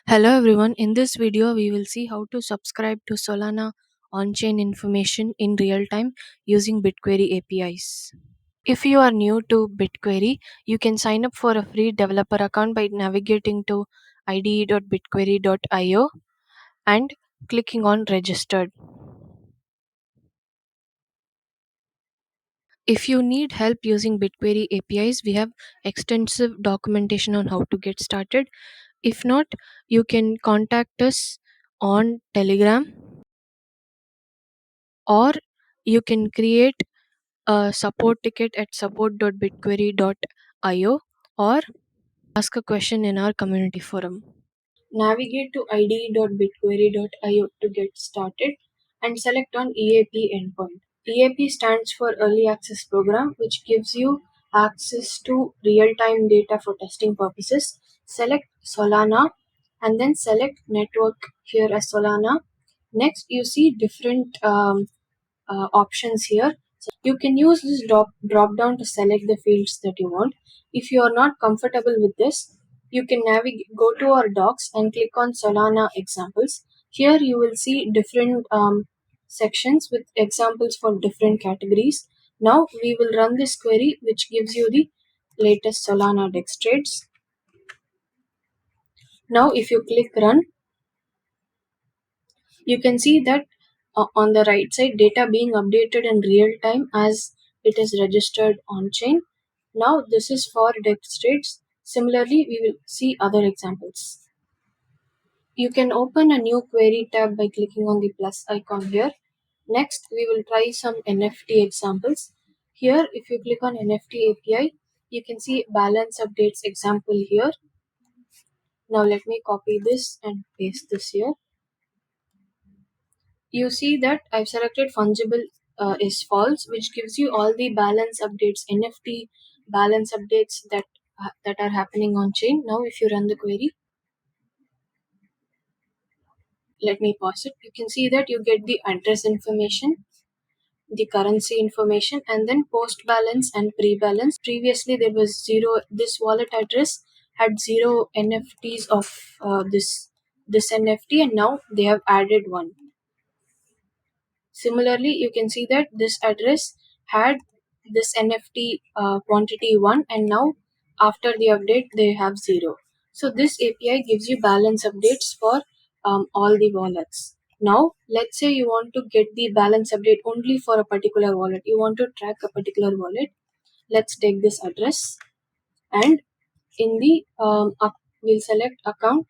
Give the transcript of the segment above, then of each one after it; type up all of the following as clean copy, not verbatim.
Hello everyone, in this video we will see how to subscribe to Solana on-chain information in real time using Bitquery APIs. If you are new to Bitquery, you can sign up for a free developer account by navigating to ide.bitquery.io and clicking on registered. If you need help using Bitquery APIs, we have extensive documentation on how to get started. If not, you can contact us on Telegram, or you can create a support ticket at support.bitquery.io or ask a question in our community forum. Navigate to ide.bitquery.io to get started and select on EAP endpoint. EAP stands for Early Access Program, which gives you access to real-time data for testing purposes. Select Solana and then select network here as Solana. Next, you see different options here. So you can use this drop down to select the fields that you want. If you are not comfortable with this, you can go to our docs and click on Solana examples. Here you will see different sections with examples for different categories. Now we will run this query, which gives you the latest Solana DEX trades. Now if you click run, you can see that on the right side, data being updated in real time as it is registered on chain. Now this is for DEX trades. Similarly, we will see other examples. You can open a new query tab by clicking on the plus icon here. Next, we will try some NFT examples. Here, if you click on NFT API, you can see balance updates example here. Now let me copy this and paste this here. You see that I've selected fungible is false, which gives you all the balance updates, NFT balance updates that are happening on chain. Now, if you run the query, let me pause it. You can see that you get the address information, the currency information, and then post balance and pre balance. Previously, there was zero. This wallet address had zero NFTs of this NFT, and now they have added one. Similarly, you can see that this address had this NFT quantity 1, and now after the update they have 0. So this API gives you balance updates for all the wallets. Now let's say you want to get the balance update only for a particular wallet. You want to track a particular wallet. Let's take this address, and in the we'll select account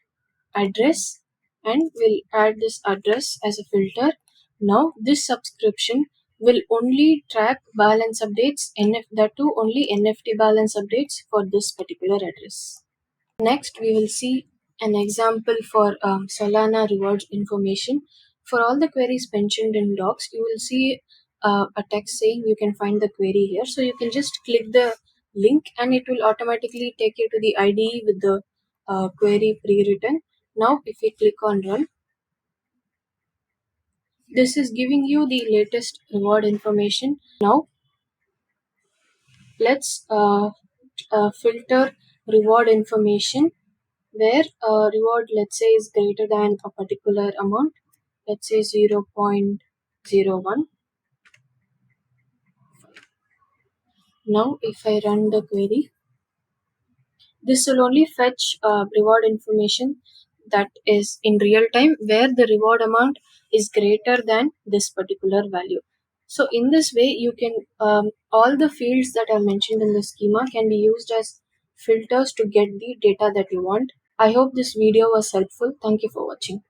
address and we'll add this address as a filter. Now this subscription will only track balance updates, that too only NFT balance updates for this particular address. Next, we will see an example for Solana rewards information. For all the queries mentioned in docs, you will see a text saying you can find the query here. So you can just click the link and it will automatically take you to the IDE with the query pre-written. Now, if we click on run, this is giving you the latest reward information. Now, let's filter reward information where reward, let's say, is greater than a particular amount, let's say 0.01. Now if I run the query, this will only fetch reward information that is in real time where the reward amount is greater than this particular value. So in this way you can all the fields that are mentioned in the schema can be used as filters to get the data that you want. I hope this video was helpful. Thank you for watching.